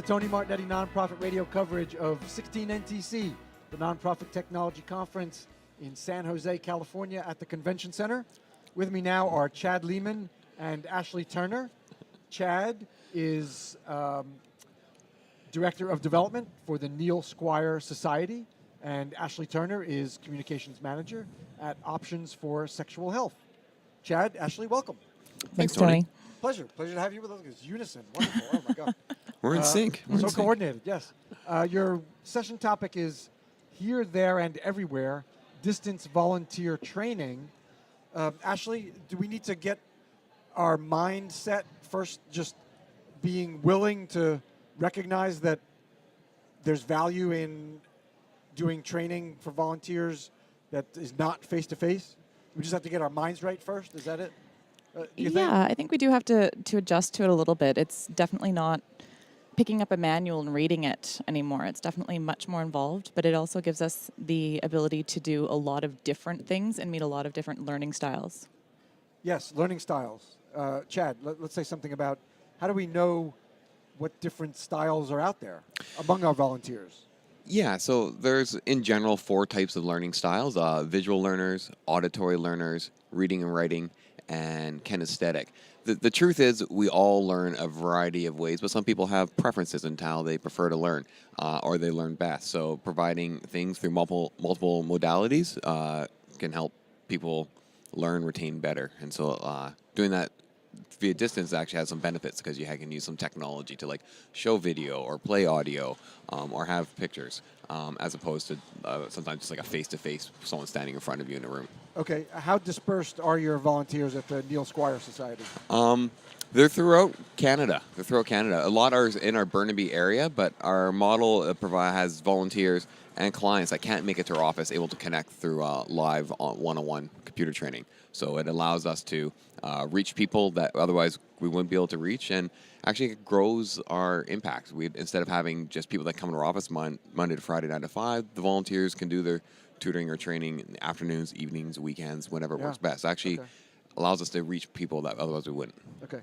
to Tony Martignetti nonprofit radio coverage of 16NTC, the Nonprofit Technology Conference in San Jose, California at the Convention Center. With me now are Chad Leaman and Ashleigh Turner. Chad is Director of Development for the Neil Squire Society, and Ashleigh Turner is Communications Manager at Options for Sexual Health. Chad, Ashleigh, welcome. Thanks, Tony. Pleasure to have you with us. It's unison. Wonderful. Oh, my God. We're in sync. So coordinated, yes. Your session topic is Here, There, and Everywhere, Distance Volunteer Training. Ashleigh, do we need to get our mindset first, just being willing to recognize that there's value in doing training for volunteers that is not face-to-face? We just have to get our minds right first? Is that it? Do you think? I think we do have to adjust to it a little bit. It's definitely not picking up a manual and reading it anymore. It's definitely much more involved, but it also gives us the ability to do a lot of different things and meet a lot of different learning styles. Yes, learning styles. Chad, let's say something about how do we know what different styles are out there among our volunteers? Yeah, so there's, in general, 4 types of learning styles. Visual learners, auditory learners, reading and writing, and kinesthetic. The truth is we all learn a variety of ways, but some people have preferences in how they prefer to learn or they learn best. So providing things through multiple modalities can help people learn, retain better. And so doing that via distance actually has some benefits because you can use some technology to like show video or play audio or have pictures as opposed to sometimes just like a face-to-face, someone standing in front of you in a room. Okay, how dispersed are your volunteers at the Neil Squire Society? They're throughout Canada. A lot are in our Burnaby area, but our model has volunteers and clients that can't make it to our office able to connect through live one-on-one computer training. So it allows us to reach people that otherwise we wouldn't be able to reach, and actually it grows our impact. Instead of having just people that come to our office Monday to Friday, 9 to 5, the volunteers can do their tutoring or training in the afternoons, evenings, weekends, whenever it works best. Actually allows us to reach people that otherwise we wouldn't. Okay.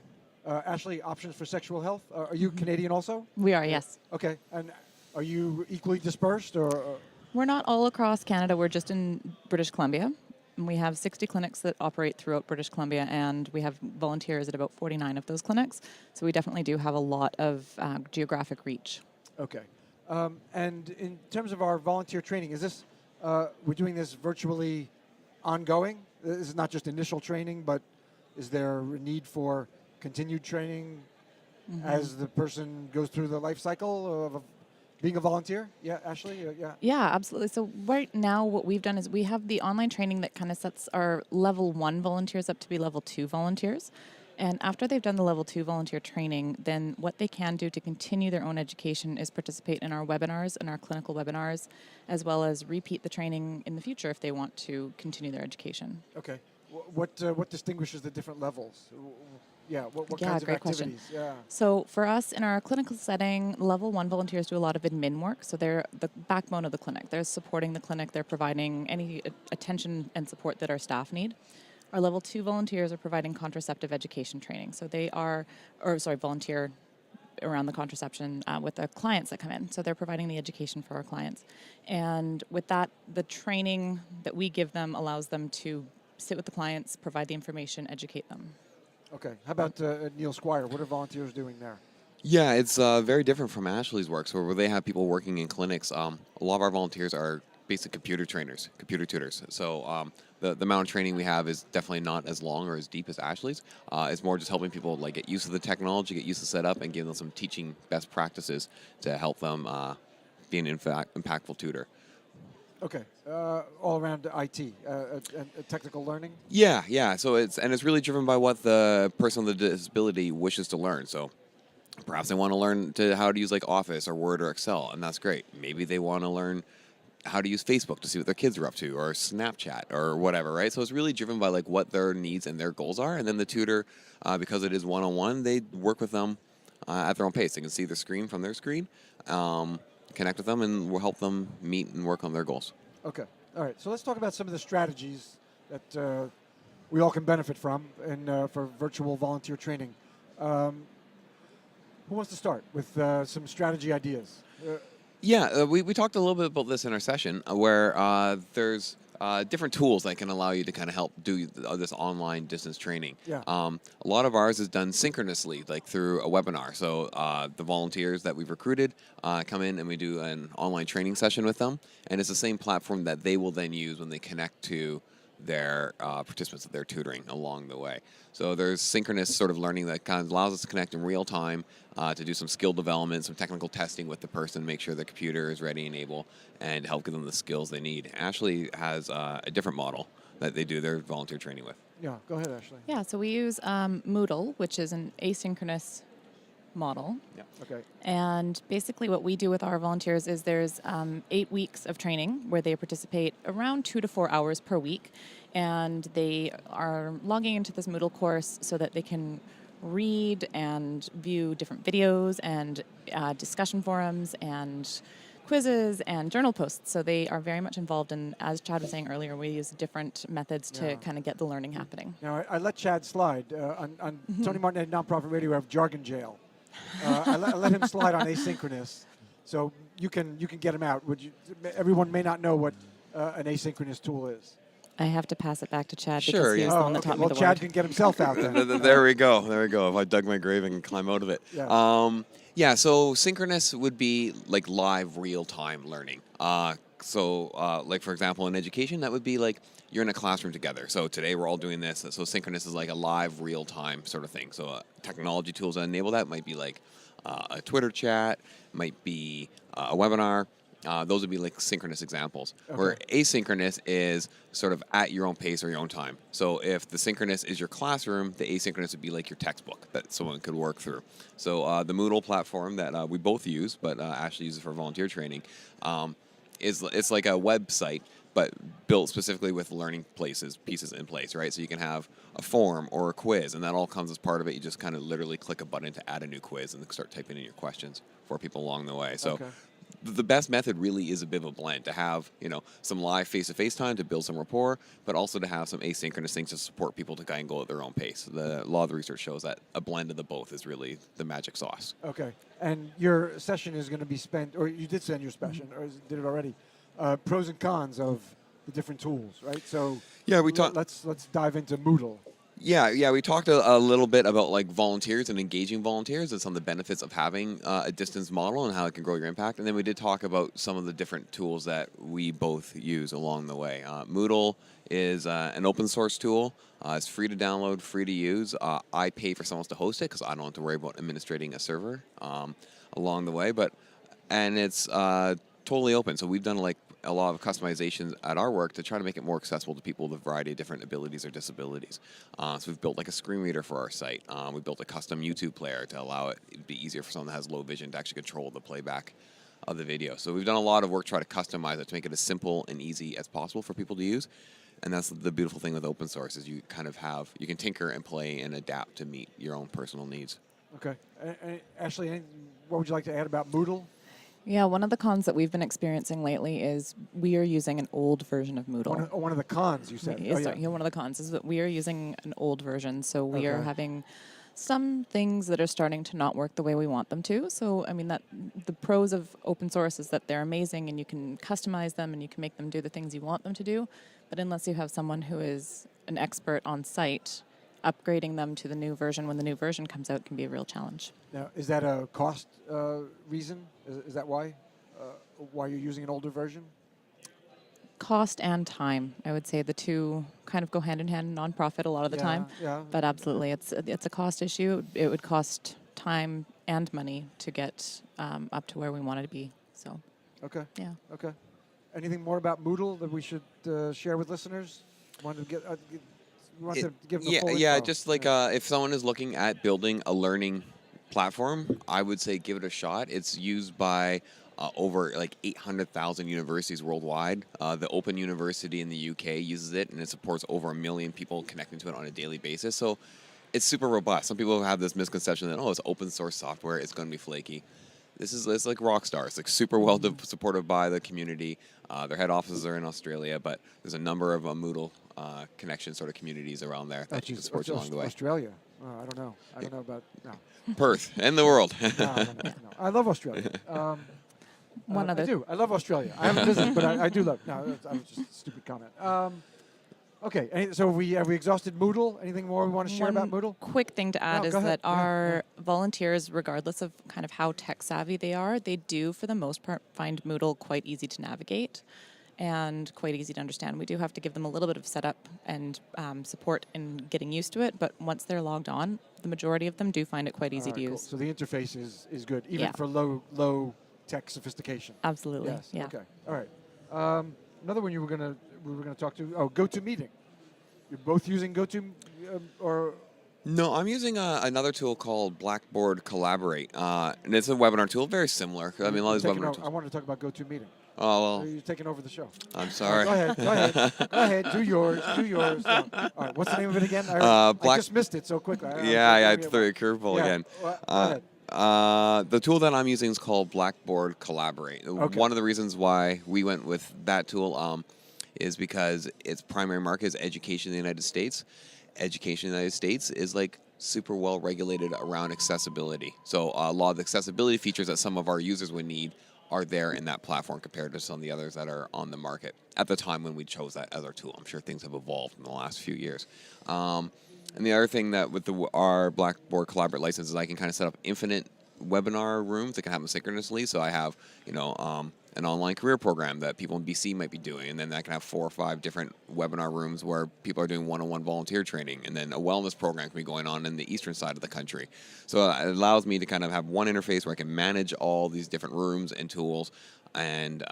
Ashleigh, Options for Sexual Health. Are you Canadian also? We are, yes. Okay. And are you equally dispersed? Or We're not all across Canada. We're just in British Columbia. And we have 60 clinics that operate throughout British Columbia, and we have volunteers at about 49 of those clinics. So we definitely do have a lot of geographic reach. Okay. And in terms of our volunteer training, is this, we're doing this virtually ongoing? This is not just initial training, but is there a need for continued training as the person goes through the life cycle of being a volunteer? Yeah, Ashleigh? Yeah. Yeah, absolutely. So right now what we've done is we have the online training that kind of sets our level 1 volunteers up to be level 2 volunteers. And after they've done the level 2 volunteer training, then what they can do to continue their own education is participate in our webinars and our clinical webinars, as well as repeat the training in the future if they want to continue their education. Okay. What distinguishes the different levels? Yeah, what kinds of great activities? question. Yeah. So for us, in our clinical setting, level 1 volunteers do a lot of admin work. So they're the backbone of the clinic. They're supporting the clinic. They're providing any attention and support that our staff need. Our level 2 volunteers are providing contraceptive education training. So they volunteer around the contraception with the clients that come in. So they're providing the education for our clients. And with that, the training that we give them allows them to sit with the clients, provide the information, educate them. Okay. How about Neil Squire? What are volunteers doing there? Yeah, it's very different from Ashleigh's work. So where they have people working in clinics, a lot of our volunteers are basic computer trainers, computer tutors. So the amount of training we have is definitely not as long or as deep as Ashleigh's. It's more just helping people like get used to the technology, get used to setup, and give them some teaching best practices to help them be an impactful tutor. Okay, all around IT, technical learning? Yeah. So it's really driven by what the person with the disability wishes to learn. So perhaps they want to learn how to use like Office or Word or Excel, and that's great. Maybe they want to learn how to use Facebook to see what their kids are up to, or Snapchat or whatever, right? So it's really driven by like what their needs and their goals are. And then the tutor, because it is one-on-one, they work with them at their own pace. They can see the screen from their screen, connect with them, and we'll help them meet and work on their goals. Okay. All right. So let's talk about some of the strategies that we all can benefit from for virtual volunteer training. Who wants to start with some strategy ideas? Yeah, we talked a little bit about this in our session where there's different tools that can allow you to kind of help do this online distance training. Yeah. A lot of ours is done synchronously, like through a webinar. So the volunteers that we've recruited come in and we do an online training session with them. And it's the same platform that they will then use when they connect to their participants that they're tutoring along the way. So there's synchronous sort of learning that kind of allows us to connect in real time to do some skill development, some technical testing with the person, make sure the computer is ready and able, and help give them the skills they need. Ashleigh has a different model that they do their volunteer training with. Yeah, go ahead, Ashleigh. Yeah, so we use Moodle, which is an asynchronous model. Yeah. Okay. And basically what we do with our volunteers is there's 8 weeks of training where they participate around 2 to 4 hours per week. And they are logging into this Moodle course so that they can read and view different videos and discussion forums and quizzes and journal posts. So they are very much involved in, as Chad was saying earlier, we use different methods to kind of get the learning happening. Now, I let Chad slide. On Tony Martignetti Nonprofit Radio, we have Jargon Jail. I let him slide on asynchronous, so you can get him out. Everyone may not know what an asynchronous tool is. I have to pass it back to Chad Sure, because he yeah. was the one that Okay. taught me Well, the Chad word. can get himself out then. There we go. There we go. If I dug my grave and can climb out of it. Yeah. Yeah, so synchronous would be like live real-time learning. Like for example, in education, that would be like you're in a classroom together. So today we're all doing this. So synchronous is like a live real-time sort of thing. So technology tools that enable that might be like a Twitter chat, might be a webinar. Those would be like synchronous examples. Okay. Where asynchronous is sort of at your own pace or your own time. So if the synchronous is your classroom, the asynchronous would be like your textbook that someone could work through. So the Moodle platform that we both use, but Ashleigh uses for volunteer training, it's like a website, but built specifically with learning pieces in place, right? So you can have a form or a quiz, and that all comes as part of it. You just kind of literally click a button to add a new quiz and start typing in your questions for people along the way. So. Okay. The best method really is a bit of a blend to have, some live face-to-face time to build some rapport, but also to have some asynchronous things to support people to kind of go at their own pace. A lot of the research shows that a blend of the both is really the magic sauce. Okay. And your session is going to be spent, or you did send your session, or did it already, pros and cons of the different tools, right? So Yeah, we talked. Let's dive into Moodle. Yeah, we talked a little bit about like volunteers and engaging volunteers and some of the benefits of having a distance model and how it can grow your impact. And then we did talk about some of the different tools that we both use along the way. Moodle is an open source tool. It's free to download, free to use. I pay for someone else to host it because I don't have to worry about administrating a server along the way. And it's totally open. So we've done like a lot of customizations at our work to try to make it more accessible to people with a variety of different abilities or disabilities. So we've built like a screen reader for our site. We built a custom YouTube player to allow it to be easier for someone that has low vision to actually control the playback of the video. So we've done a lot of work trying to customize it to make it as simple and easy as possible for people to use. And that's the beautiful thing with open source is you kind of you can tinker and play and adapt to meet your own personal needs. Okay. Ashleigh, what would you like to add about Moodle? Yeah, one of the cons that we've been experiencing lately is we are using an old version of Moodle. One of the cons, you said. One of the cons is that we are using an old version, so we are having some things that are starting to not work the way we want them to. So, I mean, that the pros of open source is that they're amazing and you can customize them and you can make them do the things you want them to do. But unless you have someone who is an expert on site, upgrading them to the new version when the new version comes out can be a real challenge. Now, is that a cost reason? Is that why you're using an older version? Cost and time. I would say the two kind of go hand in hand, non-profit a lot of the time. Yeah. But absolutely, it's a cost issue. It would cost time and money to get up to where we want it to be. So. Okay. Yeah. Okay. Anything more about Moodle that we should share with listeners? Want to give them the full info? Just like if someone is looking at building a learning platform, I would say give it a shot. It's used by over like 800,000 universities worldwide. The Open University in the UK uses it, and it supports over 1 million people connecting to it on a daily basis. So it's super robust. Some people have this misconception that, it's open source software, it's going to be flaky. It's like Rockstar. It's like super well supported by the community. Their head offices are in Australia, but there's a number of Moodle connection sort of communities around there that you can support you along the way. Australia. I don't know. I don't know about no. Perth and the world. No. I love Australia. One other. I do. I love Australia. I haven't visited, but I do love. No, that was just a stupid comment. Okay. So have we exhausted Moodle? Anything more we want to share about One Moodle? quick thing to add No, is go ahead. that our volunteers, regardless of kind of how tech savvy they are, they do, for the most part, find Moodle quite easy to navigate and quite easy to understand. We do have to give them a little bit of setup and support in getting used to it, but once they're logged on, the majority of them do find it quite easy to Cool. use. So the interface is good, even Yeah. for low tech sophistication. Absolutely. Yes. Yeah. Okay. All right. Another one we were gonna talk to. Oh, GoToMeeting. You're both using or No, I'm using another tool called Blackboard Collaborate, and it's a webinar tool, very similar. I mean, a lot of these webinar I tools. wanted to talk about GoToMeeting. Oh well, You're taking over the show. I'm sorry. Go ahead. Go ahead. Do yours. No. All right. What's the name of it again? I just missed it so quickly. I threw a curveball again. Well, go ahead. The tool that I'm using is called Blackboard Collaborate. Okay. One of the reasons why we went with that tool is because its primary market is education in the United States. Education in the United States is like super well regulated around accessibility. So a lot of the accessibility features that some of our users would need are there in that platform compared to some of the others that are on the market at the time when we chose that as our tool. I'm sure things have evolved in the last few years. And the other thing that with our Blackboard Collaborate license is I can kind of set up infinite webinar rooms that can happen synchronously. So I have, an online career program that people in BC might be doing, and then I can have 4 or 5 different webinar rooms where people are doing one-on-one volunteer training, and then a wellness program can be going on in the eastern side of the country. So it allows me to kind of have one interface where I can manage all these different rooms and tools, and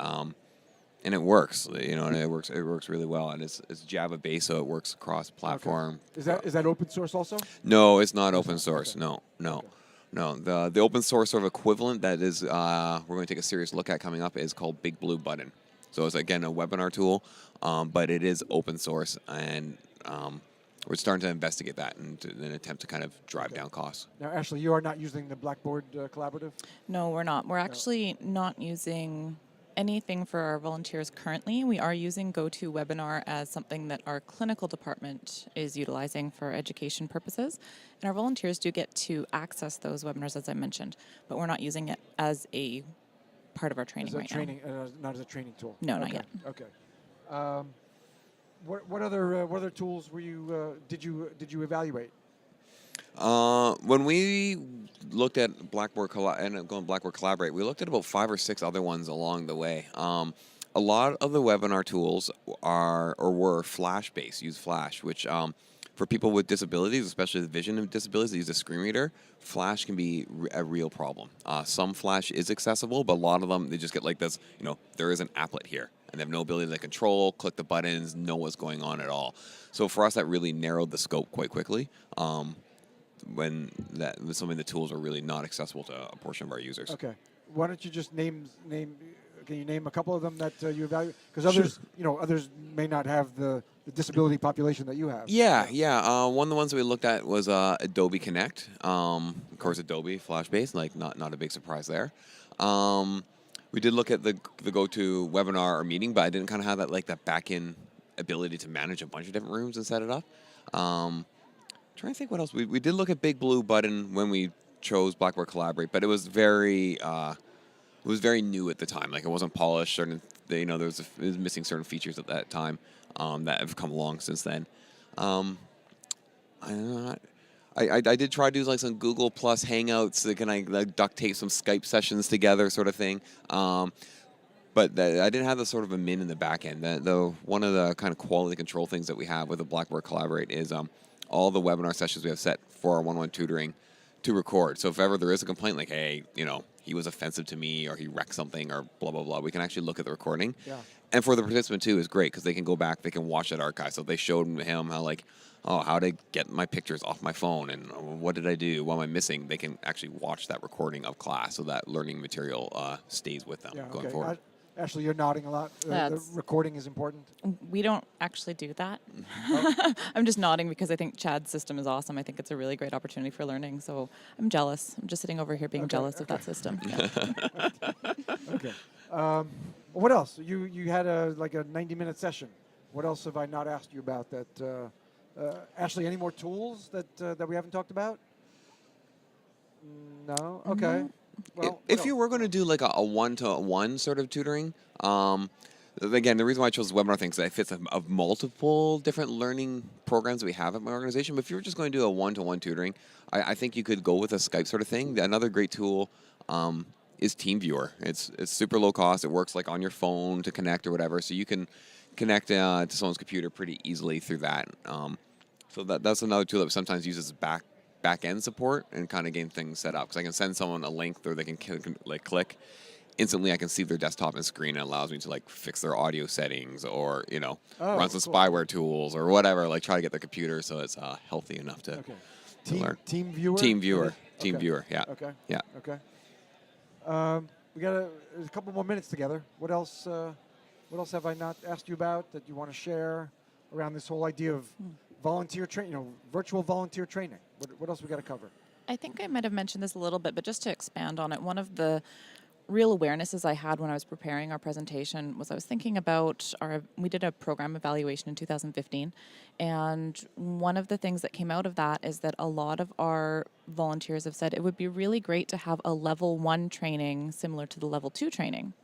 it works. And it works really well, and it's Java based, so it works across platform. Okay. Is that open source also? No, it's not open source. Okay. No. Okay. No, the open source sort of equivalent that is we're going to take a serious look at coming up is called Big Blue Button. So it's again a webinar tool, but it is open source, and we're starting to investigate that in an attempt to kind of drive down costs. Now, Ashleigh, you are not using the Blackboard Collaborative? No, we're not. We're actually not using anything for our volunteers currently. We are using GoToWebinar as something that our clinical department is utilizing for education purposes. And our volunteers do get to access those webinars, as I mentioned, but we're not using it as a part of our training right now. Not as a training tool? No, not yet. Okay. What other tools were you did you evaluate? When we looked at Blackboard Collaborate, we looked at about 5 or 6 other ones along the way. A lot of the webinar tools were Flash-based, use Flash, which for people with disabilities, especially the vision disabilities that use a screen reader, Flash can be a real problem. Some Flash is accessible, but a lot of them, they just get like this, there is an applet here, and they have no ability to control, click the buttons, know what's going on at all. So for us, that really narrowed the scope quite quickly. When that was something the tools are really not accessible to a portion of our users. Okay. Why don't you just name? Can you name a couple of them that you evaluate? Because others, others may not have the disability population that you have. Yeah. One of the ones that we looked at was Adobe Connect. Of course, Adobe Flash-based, like not a big surprise there. We did look at the GoToWebinar or meeting, but I didn't kind of have that back-end ability to manage a bunch of different rooms and set it up. Trying to think what else. We did look at Big Blue Button when we chose Blackboard Collaborate, but it was very new at the time. Like, it wasn't polished. It was missing certain features at that time that have come along since then. I don't know. I did try to do some Google Plus Hangouts that can duct tape some Skype sessions together, sort of thing. But I didn't have the sort of a min in the back end. Though one of the kind of quality control things that we have with the Blackboard Collaborate is all the webinar sessions we have set for our one-on-one tutoring to record. So if ever there is a complaint like, hey, he was offensive to me or he wrecked something or blah, blah, blah, we can actually look at the recording. Yeah. And for the participant, too, is great because they can go back, they can watch that archive. So if they showed him how to get my pictures off my phone and what did I do, what am I missing, they can actually watch that recording of class so that learning material stays with them going forward. Ashleigh, you're nodding a lot. The recording is important. We don't actually do that. I'm just nodding because I think Chad's system is awesome. I think it's a really great opportunity for learning. So I'm jealous. I'm just sitting over here being jealous of that system. Yeah. Okay. What else? You had a 90-minute session. What else have I not asked you about that Ashleigh, any more tools that we haven't talked about? No? Okay. Well, If you were going to do like a one-to-one sort of tutoring, again, the reason why I chose the webinar thing is that it fits of multiple different learning programs that we have at my organization. But if you were just going to do a one-to-one tutoring, I think you could go with a Skype sort of thing. Another great tool is Team Viewer. It's super low cost. It works like on your phone to connect or whatever, so you can connect to someone's computer pretty easily through that. So that's another tool that sometimes uses back end support and kind of get things set up, because I can send someone a link or they can click instantly. I can see their desktop and screen. It allows me to like fix their audio settings or run some spyware tools or whatever. Like try to get the computer so it's healthy enough to learn. Team Viewer. Team Viewer. Team Okay. Viewer. Yeah. Okay. Yeah. Okay. We got a couple more minutes together. What else? What else have I not asked you about that you want to share around this whole idea of volunteer training? Virtual volunteer training. What else we got to cover? I think I might have mentioned this a little bit, but just to expand on it, one of the real awarenesses I had when I was preparing our presentation was I was thinking about we did a program evaluation in 2015, and one of the things that came out of that is that a lot of our volunteers have said it would be really great to have a level 1 training similar to the level 2 training.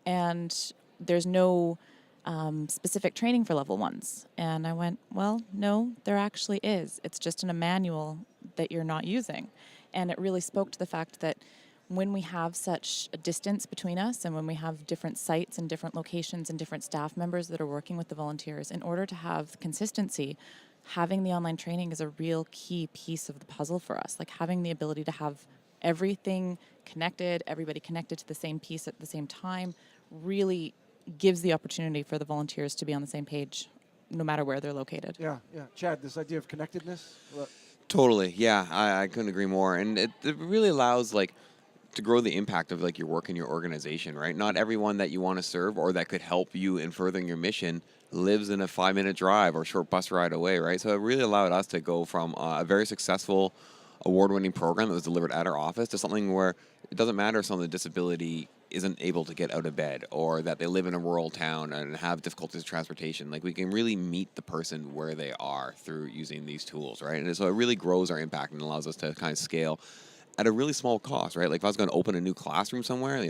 And there's no specific training for level 1s. And I went, well, no, there actually is. It's just in a manual that you're not using. And it really spoke to the fact that when we have such a distance between us and when we have different sites and different locations and different staff members that are working with the volunteers, in order to have consistency, having the online training is a real key piece of the puzzle for us. Like having the ability to have everything connected, everybody connected to the same piece at the same time, really gives the opportunity for the volunteers to be on the same page no matter where they're located. Yeah. Chad, this idea of connectedness? Totally. Yeah, I couldn't agree more. And it really allows to grow the impact of your work in your organization, right? Not everyone that you want to serve or that could help you in furthering your mission lives in a 5-minute drive or short bus ride away, right? So it really allowed us to go from a very successful award-winning program that was delivered at our office to something where it doesn't matter if someone with a disability isn't able to get out of bed or that they live in a rural town and have difficulties with transportation. We can really meet the person where they are through using these tools, right? And so it really grows our impact and allows us to kind of scale at a really small cost, right? If I was going to open a new classroom somewhere,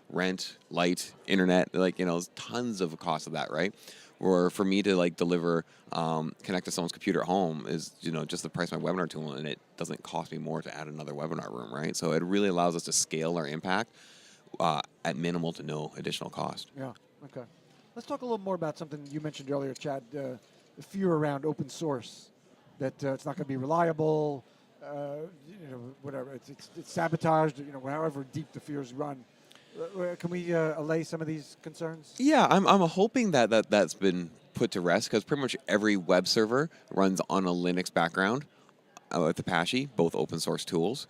rent, light, internet, there's tons of cost of that, right? Or for me to deliver, connect to someone's computer at home is, just the price of my webinar tool, and it doesn't cost me more to add another webinar room, right? So it really allows us to scale our impact at minimal to no additional cost. Yeah. Okay. Let's talk a little more about something you mentioned earlier, Chad. The fear around open source, that it's not going to be reliable. Whatever. It's sabotaged. However deep the fears run. Can we allay some of these concerns? Yeah, I'm hoping that's been put to rest, because pretty much every web server runs on a Linux background with Apache, both open source tools.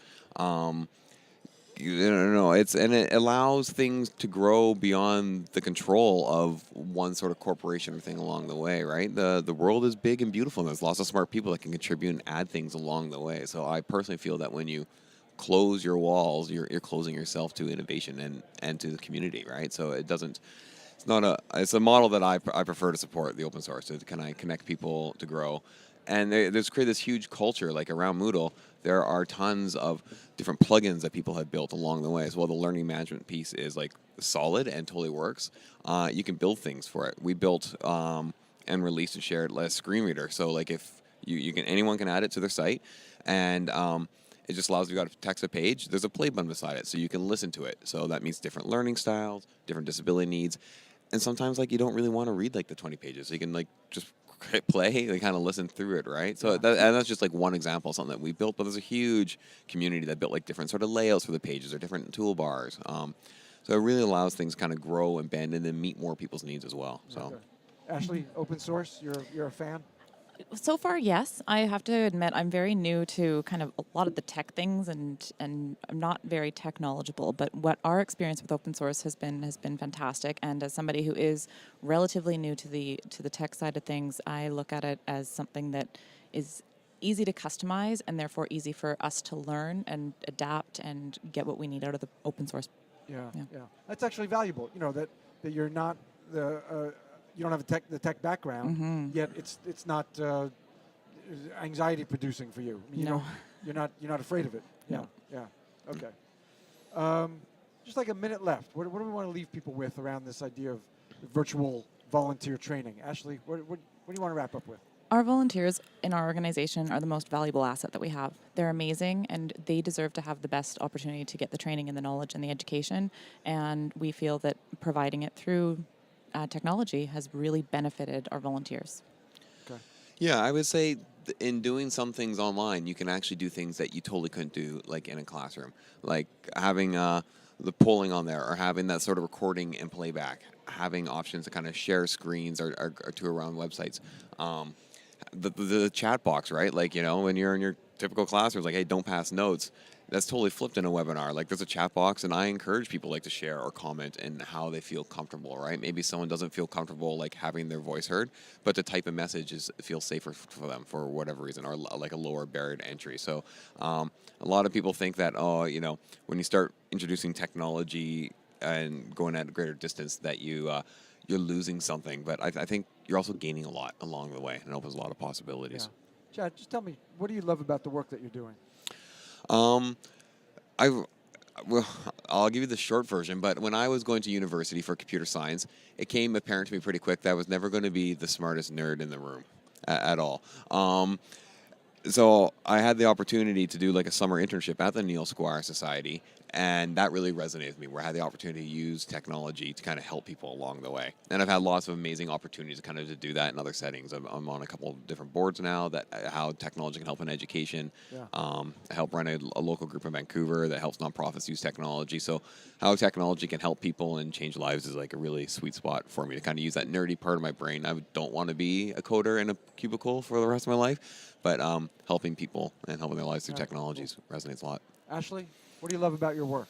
It allows things to grow beyond the control of one sort of corporation or thing along the way, right? The world is big and beautiful, and there's lots of smart people that can contribute and add things along the way. So I personally feel that when you close your walls, you're closing yourself to innovation and to the community, right? So it's a model that I prefer to support, the open source. So can I connect people to grow? And there's created this huge culture, around Moodle. There are tons of different plugins that people have built along the way as well. The learning management piece is solid and totally works. You can build things for it. We built and released and shared a screen reader. So if anyone can add it to their site, and it just allows you to text a page. There's a play button beside it, so you can listen to it. So that means different learning styles, different disability needs, and sometimes you don't really want to read the 20 pages. So you can just hit play and kind of listen through it, right? So that's just one example of something that we built. But there's a huge community that built different sort of layouts for the pages or different toolbars. So it really allows things kind of grow and bend and then meet more people's needs as well. So, okay. Ashleigh, open source, you're a fan? So far, yes. I have to admit I'm very new to kind of a lot of the tech things, and I'm not very tech knowledgeable. But what our experience with open source has been fantastic. And as somebody who is relatively new to the tech side of things, I look at it as something that is easy to customize and therefore easy for us to learn and adapt and get what we need out of the open source. Yeah. That's actually valuable. That you're not you don't have the tech background, yet it's not anxiety producing for you. You No. don't- you're not afraid of it. Yeah. No. Yeah. Okay. Just like a minute left. What do we want to leave people with around this idea of virtual volunteer training? Ashleigh, what do you want to wrap up with? Our volunteers in our organization are the most valuable asset that we have. They're amazing, and they deserve to have the best opportunity to get the training and the knowledge and the education. And we feel that providing it through technology has really benefited our volunteers. Okay. Yeah, I would say in doing some things online, you can actually do things that you totally couldn't do like in a classroom, like having the polling on there, or having that sort of recording and playback, having options to kind of share screens or to around websites. The chat box, right? Like, when you're in your typical classroom, like, hey, don't pass notes. That's totally flipped in a webinar. Like, there's a chat box, and I encourage people like to share or comment and how they feel comfortable, right? Maybe someone doesn't feel comfortable like having their voice heard, but to type a message feels safer for them for whatever reason, or like a lower barrier to entry. So a lot of people think that, when you start introducing technology and going at a greater distance, that you're losing something. But I think you're also gaining a lot along the way, and it opens a lot of possibilities. Yeah. Chad, just tell me, what do you love about the work that you're doing? I'll give you the short version, but when I was going to university for computer science, it came apparent to me pretty quick that I was never going to be the smartest nerd in the room at all. So I had the opportunity to do like a summer internship at the Neil Squire Society, and that really resonated with me, where I had the opportunity to use technology to kind of help people along the way. And I've had lots of amazing opportunities kind of to do that in other settings. I'm on a couple of different boards now that how technology can help in education. Yeah. I help run a local group in Vancouver that helps nonprofits use technology. So how technology can help people and change lives is like a really sweet spot for me to kind of use that nerdy part of my brain. I don't want to be a coder in a cubicle for the rest of my life, but helping people and helping their lives through technologies resonates a lot. Ashleigh, what do you love about your work?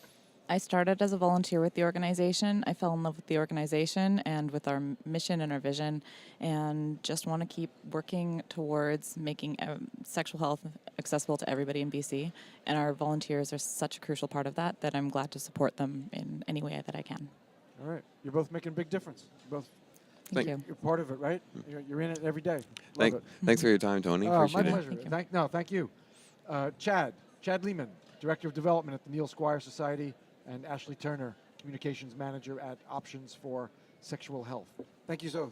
I started as a volunteer with the organization. I fell in love with the organization and with our mission and our vision, and just want to keep working towards making sexual health accessible to everybody in BC. And our volunteers are such a crucial part of that I'm glad to support them in any way that I can. All right. You're both making a big difference. Thank you. You're part of it, right? You're in it every day. Love it. Thanks for your time, Tony. Oh, Appreciate my it. pleasure. Thank you. Chad Leaman, Director of Development at the Neil Squire Society, and Ashleigh Turner, Communications Manager at Options for Sexual Health. Thank you so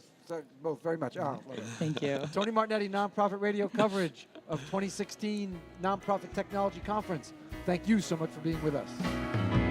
both very much. Oh, love it. Thank you. Tony Martignetti, Nonprofit Radio coverage of 2016 Nonprofit Technology Conference. Thank you so much for being with us.